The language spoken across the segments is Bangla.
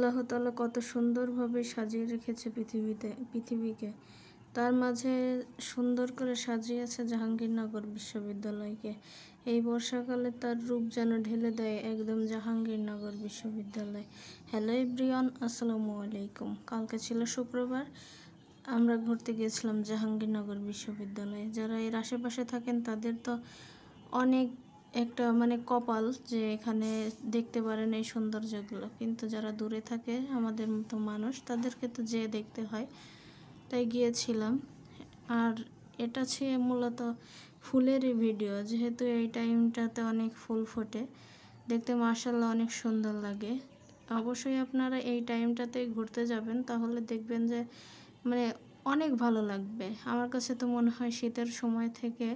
আল্লাহ তাআলা কত সুন্দরভাবে সাজিয়ে রেখেছে পৃথিবীকে। তার মাঝে সুন্দর করে সাজিয়েছে জাহাঙ্গীরনগর বিশ্ববিদ্যালয়কে। এই বর্ষাকালে তার রূপ যেন ঢেলে দেয় একদম জাহাঙ্গীরনগর বিশ্ববিদ্যালয়। হ্যালো এভরিওয়ান, আসসালামু আলাইকুম। কালকে ছিল শুক্রবার, আমরা ঘুরতে গিয়েছিলাম জাহাঙ্গীরনগর বিশ্ববিদ্যালয়ে। যারা এর আশেপাশে থাকেন তাদের তো অনেক একটা কপাল যে এখানে দেখতে পারেন এই সৌন্দর্যগুলো, কিন্তু যারা দূরে থাকে আমাদের মতো মানুষ, তাদেরকে তো যেয়ে দেখতে হয়, তাই গিয়েছিলাম। আর এটা ছিল মূলত ফুলেরই ভিডিও, যেহেতু এই টাইমটাতে অনেক ফুল ফোটে, দেখতে মাশাআল্লাহ অনেক সুন্দর লাগে। অবশ্যই আপনারা এই টাইমটাতে ঘুরতে যাবেন, তাহলে দেখবেন যে অনেক ভালো লাগবে। আমার কাছে তো মনে হয় শীতের সময় থেকে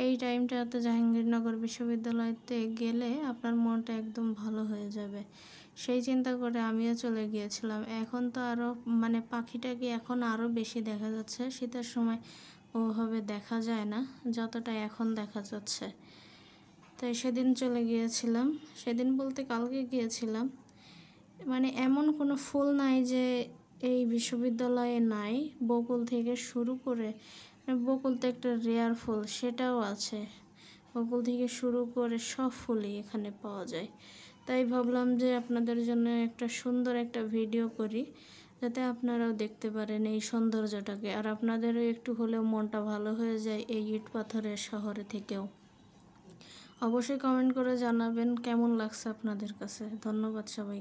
এই টাইমটাতে জাহাঙ্গীরনগর বিশ্ববিদ্যালয়তে গেলে আপনার মনটা একদম ভালো হয়ে যাবে। সেই চিন্তা করে আমিও চলে গিয়েছিলাম। এখন তো আরও পাখিটাকে এখন আরও বেশি দেখা যাচ্ছে, শীতের সময় ওভাবে দেখা যায় না যতটা এখন দেখা যাচ্ছে। তাই সেদিন চলে গিয়েছিলাম, সেদিন বলতে কালকে গিয়েছিলাম। এমন কোনো ফুল নাই যে এই বিশ্ববিদ্যালয়ে নাই। বকুল থেকে শুরু করে, বকুল তো একটা রেয়ার ফুল, সেটাও আছে। বকুল থেকে শুরু করে সব ফুলই এখানে পাওয়া যায়। তাই ভাবলাম যে আপনাদের জন্য একটা সুন্দর একটা ভিডিও করি, যাতে আপনারাও দেখতে পারেন এই সৌন্দর্যটাকে, আর আপনাদেরও একটু হলেও মনটা ভালো হয়ে যায় এই ইট পাথরের শহরে থেকেও। অবশ্যই কমেন্ট করে জানাবেন কেমন লাগছে আপনাদের কাছে। ধন্যবাদ সবাই।